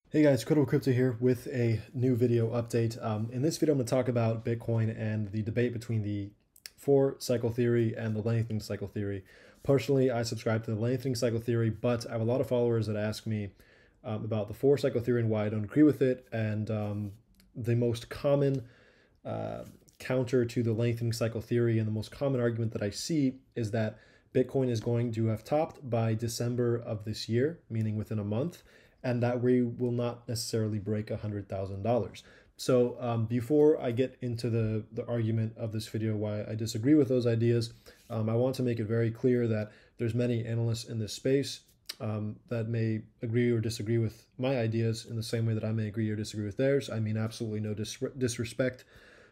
Hey guys, Credible Crypto here with a new video update. In this video, I'm going to talk about Bitcoin and the debate between the four cycle theory and the lengthening cycle theory. Personally, I subscribe to the lengthening cycle theory, but I have a lot of followers that ask me about the four cycle theory and why I don't agree with it. And the most common uh, counter to the lengthening cycle theory and the most common argument that I see is that Bitcoin is going to have topped by December of this year, meaning within a month, and that we will not necessarily break $100,000. So before I get into the argument of this video why I disagree with those ideas, I want to make it very clear that there's many analysts in this space that may agree or disagree with my ideas in the same way that I may agree or disagree with theirs. I mean absolutely no disrespect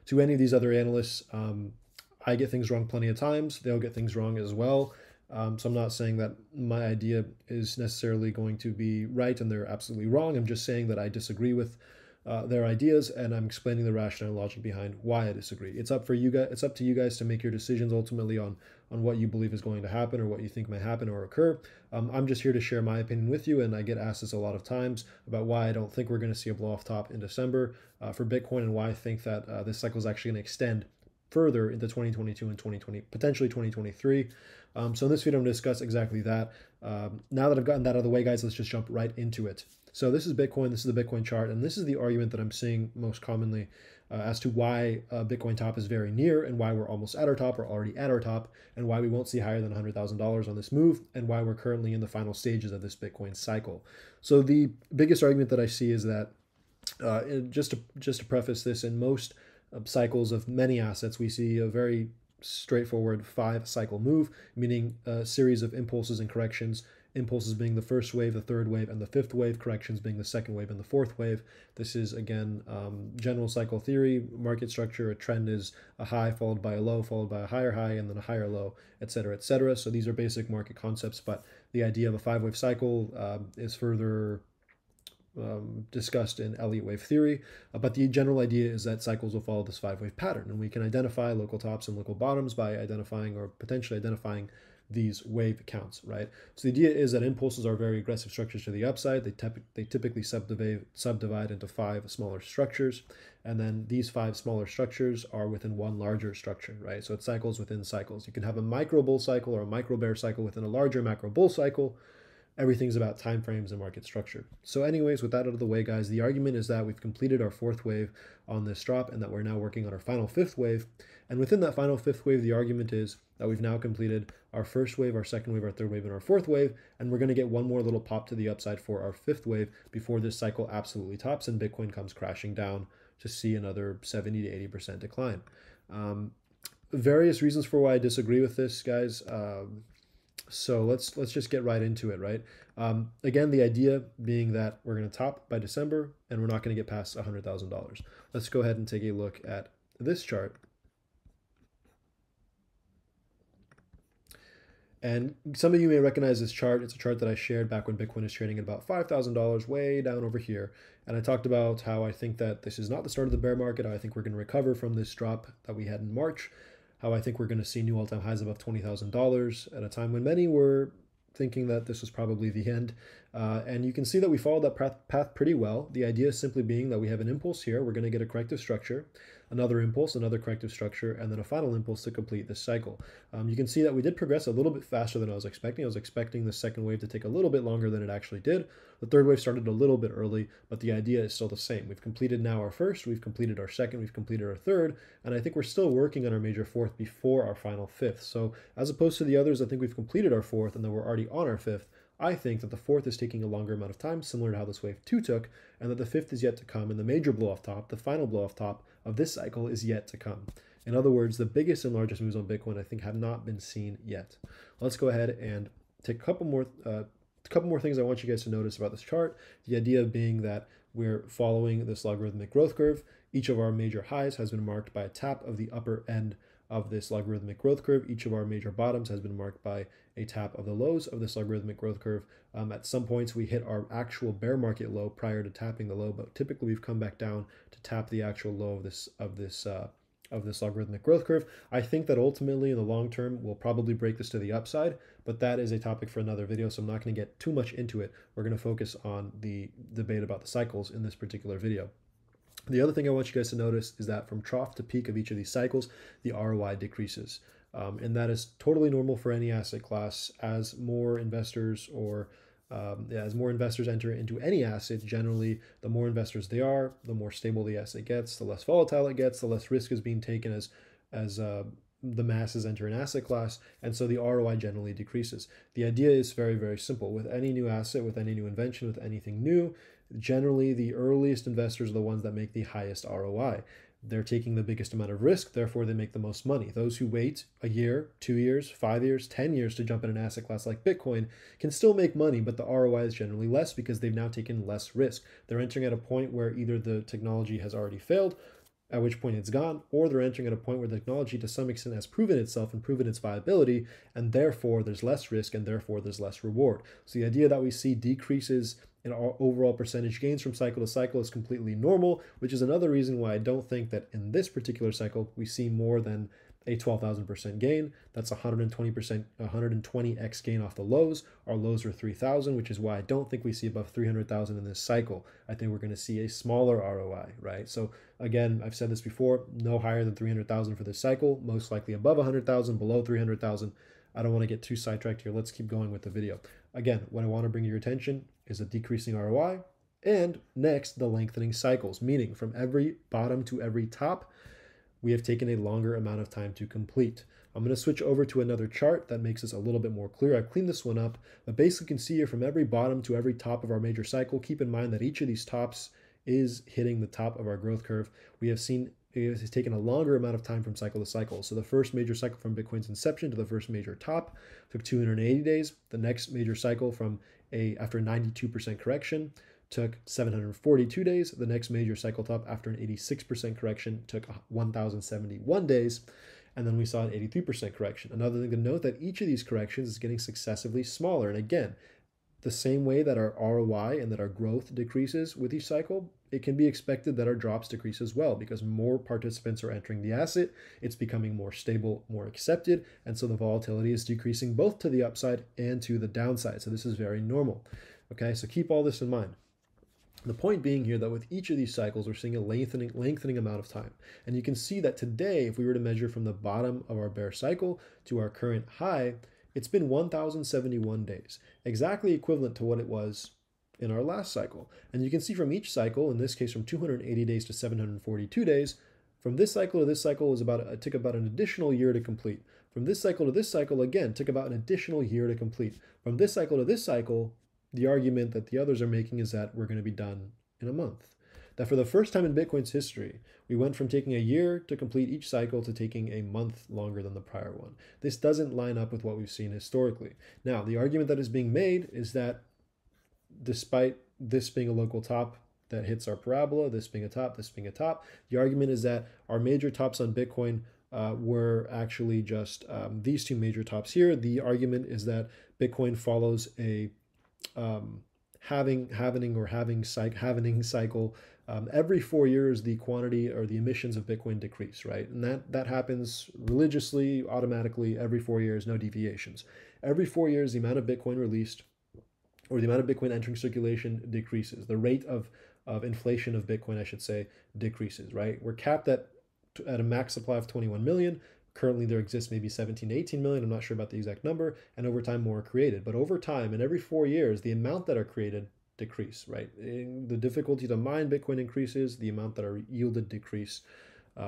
to any of these other analysts. I get things wrong plenty of times. They'll get things wrong as well. So I'm not saying that my idea is necessarily going to be right and they're absolutely wrong. I'm just saying that I disagree with their ideas, and I'm explaining the rationale and logic behind why I disagree. It's up for you guys. It's up to you guys to make your decisions ultimately on what you believe is going to happen or what you think may happen or occur. I'm just here to share my opinion with you, and I get asked this a lot of times about why I don't think we're going to see a blow off top in December for Bitcoin, and why I think that this cycle is actually going to extend further into 2022 and 2020, potentially 2023. So in this video, I'm going to discuss exactly that. Now that I've gotten that out of the way, guys, let's just jump right into it. So this is Bitcoin. This is the Bitcoin chart, and this is the argument that I'm seeing most commonly as to why Bitcoin top is very near and why we're almost at our top or already at our top, and why we won't see higher than $100,000 on this move, and why we're currently in the final stages of this Bitcoin cycle. So the biggest argument that I see is that just to preface this, in most cycles of many assets, we see a very straightforward 5-cycle move, meaning a series of impulses and corrections. Impulses being the first wave, the third wave, and the fifth wave. Corrections being the second wave and the fourth wave. This is, again, general cycle theory, market structure. A trend is a high followed by a low, followed by a higher high, and then a higher low, etc., etc. So these are basic market concepts, but the idea of a 5-wave cycle is further discussed in Elliott wave theory, but the general idea is that cycles will follow this 5-wave pattern, and we can identify local tops and local bottoms by identifying or potentially identifying these wave counts, right? So the idea is that impulses are very aggressive structures to the upside. They typically subdivide into 5 smaller structures, and then these 5 smaller structures are within one larger structure, right? So it's cycles within cycles. You can have a micro bull cycle or a micro bear cycle within a larger macro bull cycle. Everything's about time frames and market structure. So anyways, with that out of the way, guys, the argument is that we've completed our 4th wave on this drop and that we're now working on our final 5th wave. And within that final 5th wave, the argument is that we've now completed our 1st wave, our 2nd wave, our 3rd wave, and our 4th wave, and we're going to get one more little pop to the upside for our 5th wave before this cycle absolutely tops and Bitcoin comes crashing down to see another 70 to 80% decline. Various reasons for why I disagree with this, guys. So let's just get right into it, right? Again, the idea being that we're going to top by December and we're not going to get past $100,000. Let's go ahead and take a look at this chart. And some of you may recognize this chart. It's a chart that I shared back when Bitcoin was trading at about $5,000, way down over here. And I talked about how I think that this is not the start of the bear market. How I think we're going to recover from this drop that we had in March. How I think we're going to see new all-time highs above $20,000 at a time when many were thinking that this was probably the end. And you can see that we followed that path pretty well. The idea is simply being that we have an impulse here. We're going to get a corrective structure, another impulse, another corrective structure, and then a final impulse to complete this cycle. You can see that we did progress a little bit faster than I was expecting. I was expecting the second wave to take a little bit longer than it actually did. The third wave started a little bit early, but the idea is still the same. We've completed now our first, we've completed our second, we've completed our third, and I think we're still working on our major fourth before our final fifth. So as opposed to the others, I think we've completed our fourth and then we're already on our fifth. I think that the fourth is taking a longer amount of time, similar to how this wave 2 took, and that the fifth is yet to come, and the major blow off top, the final blow off top of this cycle is yet to come. In other words, the biggest and largest moves on Bitcoin I think have not been seen yet. Let's go ahead and take a couple more things I want you guys to notice about this chart. The idea being that we're following this logarithmic growth curve. Each of our major highs has been marked by a tap of the upper end of this logarithmic growth curve. Each of our major bottoms has been marked by a tap of the lows of this logarithmic growth curve. At some points, we hit our actual bear market low prior to tapping the low, but typically we've come back down to tap the actual low of this this logarithmic growth curve. I think that ultimately in the long term, we'll probably break this to the upside, but that is a topic for another video, so I'm not going to get too much into it. We're going to focus on the debate about the cycles in this particular video. The other thing I want you guys to notice is that from trough to peak of each of these cycles, the ROI decreases. And that is totally normal for any asset class. As more investors as more investors enter into any asset, generally, the more investors they are, the more stable the asset gets, the less volatile it gets, the less risk is being taken as the masses enter an asset class, and so the ROI generally decreases. The idea is very, very simple. With any new asset, with any new invention, with anything new, generally the earliest investors are the ones that make the highest ROI. They're taking the biggest amount of risk, therefore they make the most money. Those who wait a year, 2 years, 5 years, 10 years to jump in an asset class like Bitcoin can still make money, but the ROI is generally less because they've now taken less risk. They're entering at a point where either the technology has already failed, at which point it's gone, or they're entering at a point where the technology to some extent has proven itself and proven its viability, and therefore there's less risk and therefore there's less reward. So the idea that we see decreases in our overall percentage gains from cycle to cycle is completely normal, which is another reason why I don't think that in this particular cycle we see more than a 12,000% gain. That's 120x gain off the lows. Our lows are 3,000, which is why I don't think we see above 300,000 in this cycle. I think we're going to see a smaller ROI, right? So again, I've said this before, no higher than 300,000 for this cycle, most likely above 100,000, below 300,000. I don't want to get too sidetracked here. Let's keep going with the video. Again, what I want to bring to your attention is a decreasing ROI, and next, the lengthening cycles, meaning from every bottom to every top, we have taken a longer amount of time to complete. I'm going to switch over to another chart that makes this a little bit more clear. I've cleaned this one up, but basically you can see here from every bottom to every top of our major cycle. Keep in mind that each of these tops is hitting the top of our growth curve. We have seen it has taken a longer amount of time from cycle to cycle. So the first major cycle from Bitcoin's inception to the first major top took 280 days. The next major cycle after a 92% correction took 742 days. The next major cycle top after an 86% correction took 1,071 days. And then we saw an 83% correction. Another thing to note that each of these corrections is getting successively smaller. And again, the same way that our ROI and that our growth decreases with each cycle, it can be expected that our drops decrease as well because more participants are entering the asset, it's becoming more stable, more accepted, and so the volatility is decreasing both to the upside and to the downside. So this is very normal. Okay, so keep all this in mind. The point being here that with each of these cycles, we're seeing a lengthening amount of time. And you can see that today, if we were to measure from the bottom of our bear cycle to our current high, it's been 1,071 days, exactly equivalent to what it was in our last cycle. And you can see from each cycle, in this case from 280 days to 742 days, from this cycle to this cycle it took about an additional year to complete. From this cycle to this cycle, again, took about an additional year to complete. From this cycle to this cycle, the argument that the others are making is that we're going to be done in a month. That for the first time in Bitcoin's history, we went from taking a year to complete each cycle to taking a month longer than the prior one. This doesn't line up with what we've seen historically. Now, the argument that is being made is that despite this being a local top that hits our parabola, this being a top, this being a top, the argument is that our major tops on Bitcoin were actually just these two major tops here. The argument is that Bitcoin follows a halvening cycle. Every 4 years, the quantity or the emissions of Bitcoin decrease, right? And that happens religiously, automatically, every 4 years, no deviations. Every 4 years, the amount of Bitcoin released or the amount of Bitcoin entering circulation decreases. The rate of inflation of Bitcoin, I should say, decreases, right? We're capped at a max supply of 21 million. Currently, there exists maybe 17 to 18 million. I'm not sure about the exact number. And over time, more are created. But over time, and every 4 years, the amount that are created decrease, right? The difficulty to mine Bitcoin increases, the amount that are yielded decrease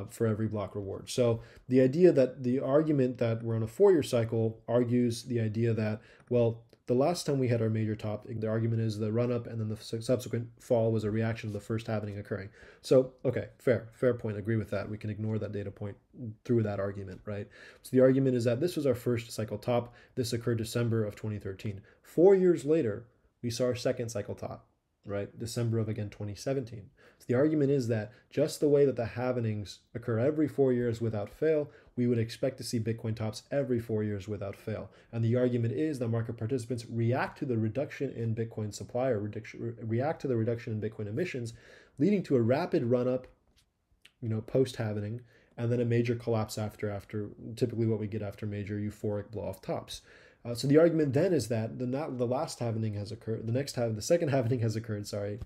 for every block reward. So the argument that we're on a 4-year cycle argues the idea that, well, the last time we had our major top, the argument is the run up and then the subsequent fall was a reaction to the first halving occurring. So, okay, fair point. Agree with that. We can ignore that data point through that argument, right? So the argument is that this was our first cycle top. This occurred December of 2013. 4 years later, we saw our second cycle top, right? December of, again, 2017. So the argument is that just the way that the halvenings occur every 4 years without fail, we would expect to see Bitcoin tops every 4 years without fail. And the argument is that market participants react to the reduction in Bitcoin supply or react to the reduction in Bitcoin emissions, leading to a rapid run-up, post-halvening, and then a major collapse after typically what we get after major euphoric blow off tops. So the argument then is that the last halvening has occurred, the second halvening has occurred, sorry,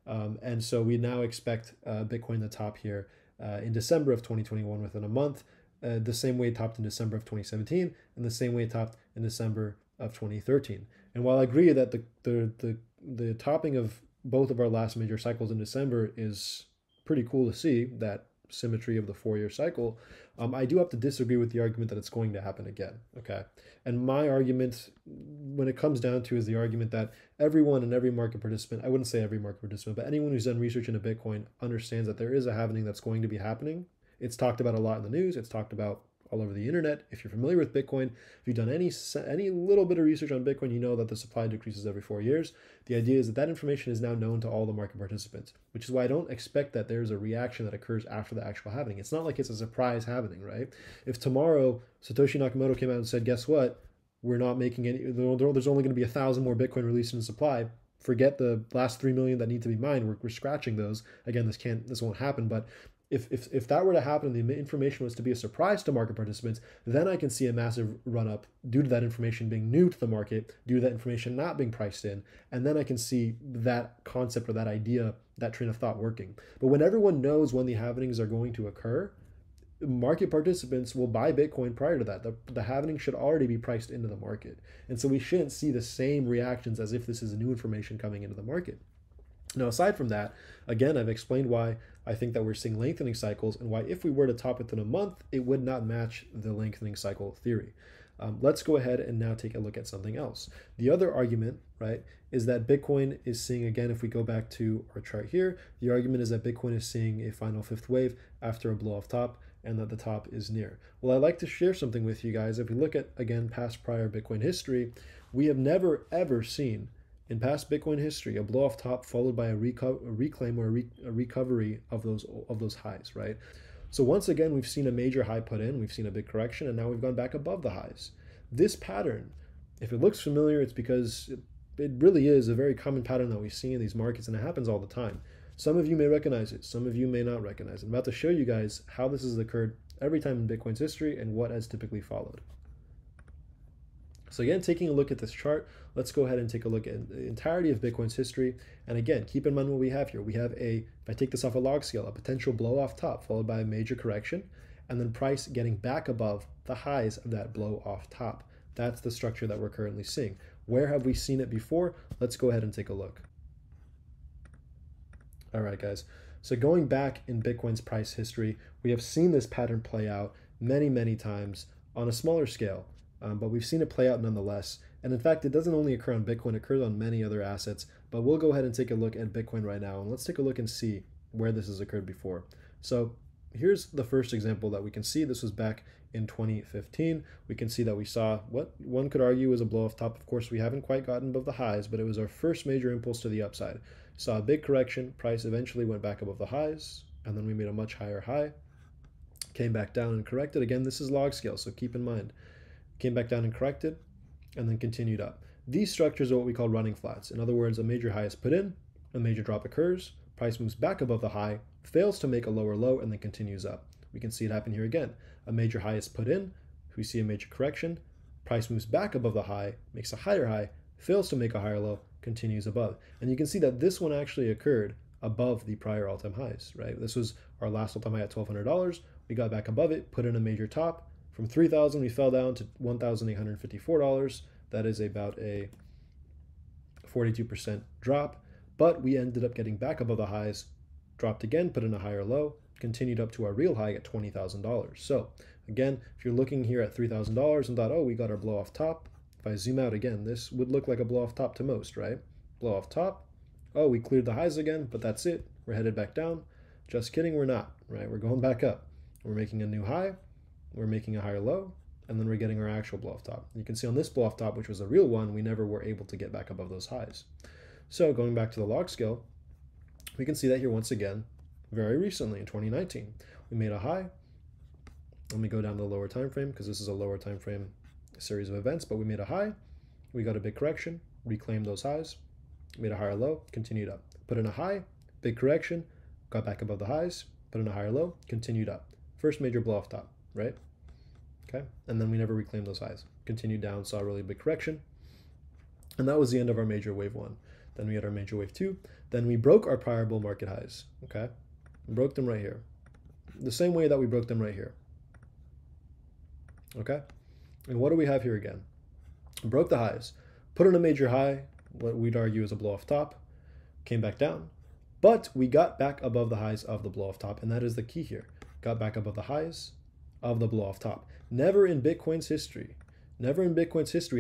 and so we now expect Bitcoin to top here in December of 2021 within a month, the same way it topped in December of 2017, and the same way it topped in December of 2013. And while I agree that the topping of both of our last major cycles in December is pretty cool to see, that symmetry of the 4-year cycle, I do have to disagree with the argument that it's going to happen again. Okay. And my argument, when it comes down to, is the argument that everyone and every market participant, I wouldn't say every market participant, but anyone who's done research into Bitcoin understands that there is a halvening that's going to be happening. It's talked about a lot in the news. It's talked about all over the internet. If you're familiar with Bitcoin, if you've done any little bit of research on Bitcoin, you know that the supply decreases every 4 years. The idea is that that information is now known to all the market participants, which is why I don't expect that there's a reaction that occurs after the actual halvening. It's not like it's a surprise halvening, right? If tomorrow Satoshi Nakamoto came out and said, guess what? We're not making any, there's only going to be 1,000 more Bitcoin released in supply. Forget the last 3 million that need to be mined. We're scratching those. Again, this won't happen, but if that were to happen and the information was to be a surprise to market participants, then I can see a massive run up due to that information being new to the market, due to that information not being priced in, and then I can see that concept or that idea, that train of thought working. But when everyone knows when the halvenings are going to occur, market participants will buy Bitcoin prior to that. The halvening should already be priced into the market. And so we shouldn't see the same reactions as if this is new information coming into the market. Now, aside from that, again, I've explained why I think that we're seeing lengthening cycles and why if we were to top within a month, it would not match the lengthening cycle theory. Let's go ahead and now take a look at something else. The other argument, right, is that Bitcoin is seeing, again, if we go back to our chart here, the argument is that Bitcoin is seeing a final fifth wave after a blow off top and that the top is near. Well, I'd like to share something with you guys. If we look at, again, past prior Bitcoin history, we have never, ever seen in past Bitcoin history a blow off top followed by a reclaim or a recovery of those highs, right? So once again, we've seen a major high put in, we've seen a big correction, and now we've gone back above the highs. This pattern, if it looks familiar, it's because it really is a very common pattern that we see in these markets, and it happens all the time. Some of you may recognize it, some of you may not recognize it. I'm about to show you guys how this has occurred every time in Bitcoin's history and what has typically followed. So again, taking a look at this chart, let's go ahead and take a look at the entirety of Bitcoin's history. And again, keep in mind what we have here. We have if I take this off a log scale, a potential blow off top followed by a major correction, and then price getting back above the highs of that blow off top. That's the structure that we're currently seeing. Where have we seen it before? Let's go ahead and take a look. All right, guys. So going back in Bitcoin's price history, we have seen this pattern play out many, many times on a smaller scale. But we've seen it play out nonetheless. And in fact, it doesn't only occur on Bitcoin, it occurs on many other assets. But we'll go ahead and take a look at Bitcoin right now. And let's take a look and see where this has occurred before. So here's the first example that we can see. This was back in 2015. We can see that we saw what one could argue was a blow off top. Of course, we haven't quite gotten above the highs, but it was our first major impulse to the upside. Saw a big correction. Price eventually went back above the highs. And then we made a much higher high. Came back down and corrected. Again, this is log scale, so keep in mind. Came back down and corrected, and then continued up. These structures are what we call running flats. In other words, a major high is put in, a major drop occurs, price moves back above the high, fails to make a lower low, and then continues up. We can see it happen here again. A major high is put in, we see a major correction, price moves back above the high, makes a higher high, fails to make a higher low, continues above. And you can see that this one actually occurred above the prior all-time highs, right? This was our last all-time high at $1,200. We got back above it, put in a major top. From $3,000, we fell down to $1,854. That is about a 42% drop, but we ended up getting back above the highs, dropped again, put in a higher low, continued up to our real high at $20,000. So again, if you're looking here at $3,000 and thought, oh, we got our blow off top, if I zoom out again, this would look like a blow off top to most, right? Blow off top. Oh, we cleared the highs again, but that's it. We're headed back down. Just kidding, we're not, right? We're going back up. We're making a new high. We're making a higher low, and then we're getting our actual blow off top. You can see on this blow off top, which was a real one, we never were able to get back above those highs. So going back to the log scale, we can see that here once again, very recently in 2019, we made a high. Let me go down to the lower time frame because this is a lower time frame series of events, but we made a high, we got a big correction, reclaimed those highs, made a higher low, continued up. Put in a high, big correction, got back above the highs, put in a higher low, continued up. first major blow off top, right? Okay, and then we never reclaimed those highs. Continued down, saw a really big correction, and that was the end of our major wave 1. Then we had our major wave 2. Then we broke our prior bull market highs, okay? We broke them right here. The same way that we broke them right here, okay? And what do we have here again? We broke the highs, put in a major high, what we'd argue is a blow off top, came back down, but we got back above the highs of the blow off top, and that is the key here. Got back above the highs of the blow off top. Never in Bitcoin's history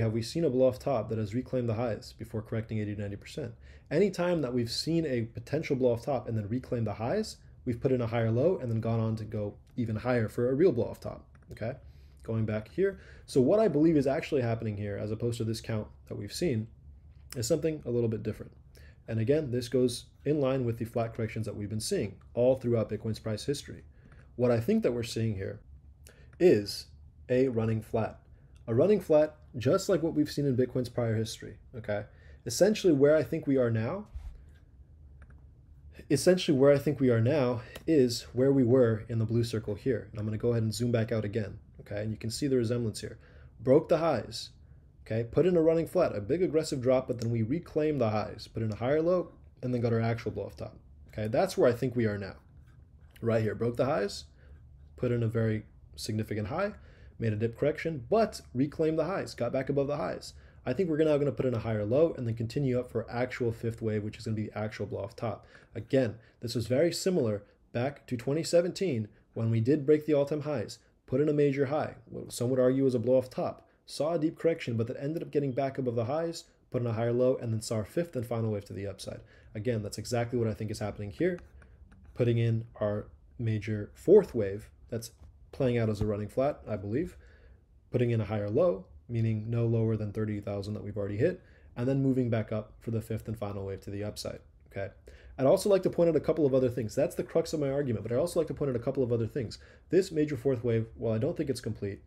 have we seen a blow off top that has reclaimed the highs before correcting 80 to 90%. Anytime that we've seen a potential blow off top and then reclaimed the highs, we've put in a higher low and then gone on to go even higher for a real blow off top, okay? Going back here. So what I believe is actually happening here, as opposed to this count that we've seen, is something a little bit different. And again, this goes in line with the flat corrections that we've been seeing all throughout Bitcoin's price history. What I think that we're seeing here is a running flat. A running flat, just like what we've seen in Bitcoin's prior history, okay? Essentially where I think we are now is where we were in the blue circle here. And I'm going to go ahead and zoom back out again, okay? And you can see the resemblance here. Broke the highs, okay? Put in a running flat, a big aggressive drop, but then we reclaimed the highs, put in a higher low, and then got our actual blow off top, okay? That's where I think we are now, right here. Broke the highs, put in a very significant high, made a dip correction, but reclaimed the highs, got back above the highs. I think we're now going to put in a higher low and then continue up for actual fifth wave, which is going to be the actual blow off top. Again, this was very similar back to 2017 when we did break the all-time highs, put in a major high, what some would argue was a blow off top, saw a deep correction, but that ended up getting back above the highs, put in a higher low, and then saw our fifth and final wave to the upside. Again, that's exactly what I think is happening here, putting in our major fourth wave that's playing out as a running flat, I believe, putting in a higher low, meaning no lower than 30,000 that we've already hit, and then moving back up for the fifth and final wave to the upside, okay? I'd also like to point out a couple of other things. That's the crux of my argument, but I'd also like to point out a couple of other things. This major fourth wave, while I don't think it's complete,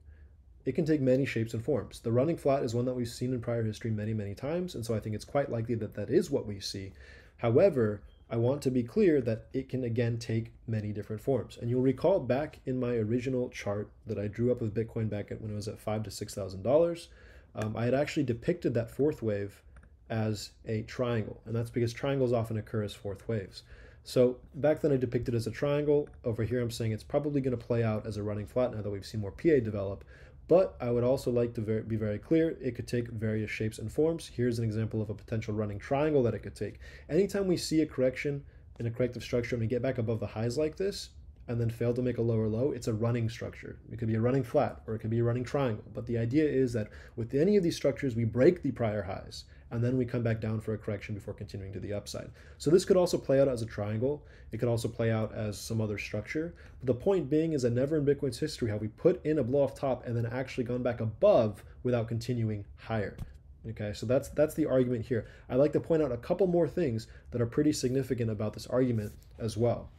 it can take many shapes and forms. The running flat is one that we've seen in prior history many, many times, and so I think it's quite likely that that is what we see. However, I want to be clear that it can again take many different forms. And you'll recall back in my original chart that I drew up with Bitcoin back when it was at $5,000 to $6,000, I had actually depicted that fourth wave as a triangle. And that's because triangles often occur as fourth waves. So back then I depicted it as a triangle. Over here I'm saying it's probably going to play out as a running flat now that we've seen more PA develop. But I would also like to be very clear, it could take various shapes and forms. Here's an example of a potential running triangle that it could take. Anytime we see a correction in a corrective structure and we get back above the highs like this, and then fail to make a lower low, it's a running structure. It could be a running flat, or it could be a running triangle. But the idea is that with any of these structures, we break the prior highs, and then we come back down for a correction before continuing to the upside. So this could also play out as a triangle. It could also play out as some other structure. But the point being is that never in Bitcoin's history have we put in a blow off top and then actually gone back above without continuing higher. Okay, so that's the argument here. I'd like to point out a couple more things that are pretty significant about this argument as well.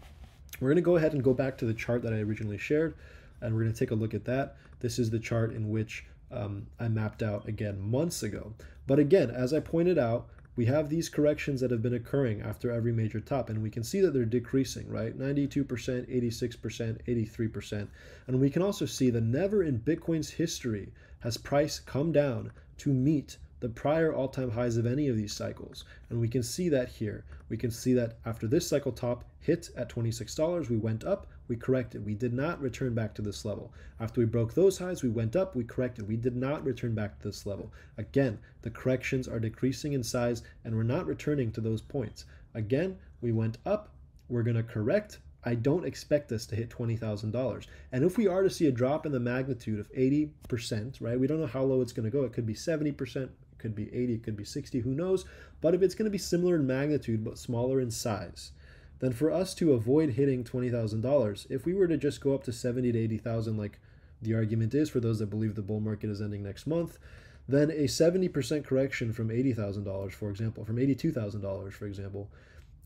We're going to go ahead and go back to the chart that I originally shared, and we're going to take a look at that. This is the chart in which I mapped out again months ago. But again, as I pointed out, we have these corrections that have been occurring after every major top, and we can see that they're decreasing, right? 92%, 86%, 83%. And we can also see that never in Bitcoin's history has price come down to meet the prior all-time highs of any of these cycles. And we can see that here. We can see that after this cycle top hit at $26, we went up, we corrected. We did not return back to this level. After we broke those highs, we went up, we corrected. We did not return back to this level. Again, the corrections are decreasing in size and we're not returning to those points. Again, we went up, we're going to correct. I don't expect us to hit $20,000. And if we are to see a drop in the magnitude of 80%, right? We don't know how low it's going to go. It could be 70%, it could be 80, it could be 60, who knows? But if it's going to be similar in magnitude but smaller in size, then for us to avoid hitting $20,000, if we were to just go up to 70 to 80,000 like the argument is for those that believe the bull market is ending next month, then a 70% correction from $80,000, for example, from $82,000, for example,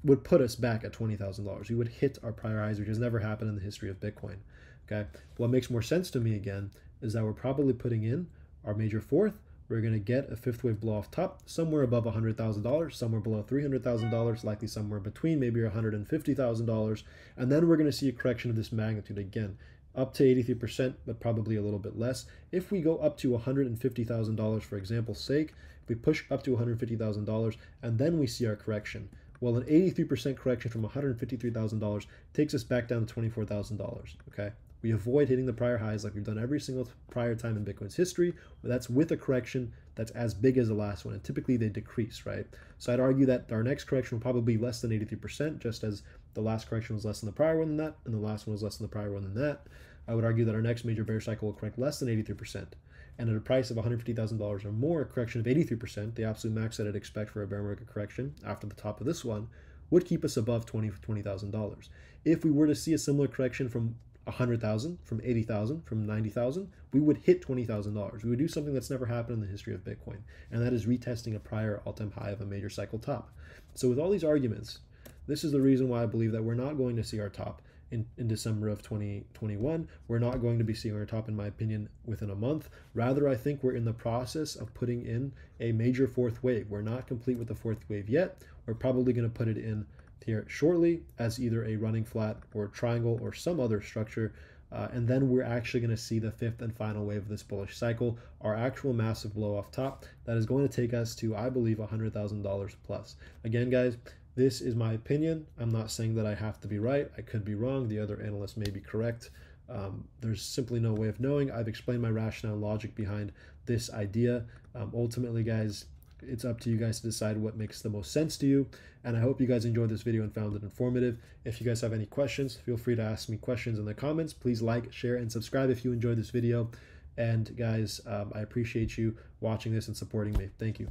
would put us back at $20,000. We would hit our prior highs, which has never happened in the history of Bitcoin. Okay. What makes more sense to me again is that we're probably putting in our major fourth. We're going to get a fifth wave blow off top, somewhere above $100,000, somewhere below $300,000, likely somewhere between maybe $150,000. And then we're going to see a correction of this magnitude again. up to 83%, but probably a little bit less. If we go up to $150,000, for example's sake, if we push up to $150,000 and then we see our correction, well, an 83% correction from $153,000 takes us back down to $24,000, okay? We avoid hitting the prior highs like we've done every single prior time in Bitcoin's history, but that's with a correction that's as big as the last one, and typically they decrease, right? So I'd argue that our next correction will probably be less than 83%, just as the last correction was less than the prior one than that, and the last one was less than the prior one than that. I would argue that our next major bear cycle will correct less than 83%. And at a price of $150,000 or more, a correction of 83%, the absolute max that I'd expect for a bear market correction after the top of this one, would keep us above $20,000. If we were to see a similar correction from 100,000, from 80,000, from 90,000, we would hit $20,000. We would do something that's never happened in the history of Bitcoin, and that is retesting a prior all-time high of a major cycle top. So with all these arguments, this is the reason why I believe that we're not going to see our top in December of 2021. We're not going to be seeing our top, in my opinion, within a month. Rather, I think we're in the process of putting in a major fourth wave. We're not complete with the fourth wave yet. We're probably going to put it in here shortly as either a running flat or a triangle or some other structure. And then we're actually going to see the fifth and final wave of this bullish cycle, our actual massive blow off top that is going to take us to, I believe, $100,000 plus. Again, guys, this is my opinion. I'm not saying that I have to be right. I could be wrong. The other analysts may be correct. There's simply no way of knowing. I've explained my rationale and logic behind this idea. Ultimately, guys, it's up to you guys to decide what makes the most sense to you. And I hope you guys enjoyed this video and found it informative. If you guys have any questions, feel free to ask me questions in the comments. Please like, share, and subscribe if you enjoyed this video. And guys, I appreciate you watching this and supporting me. Thank you.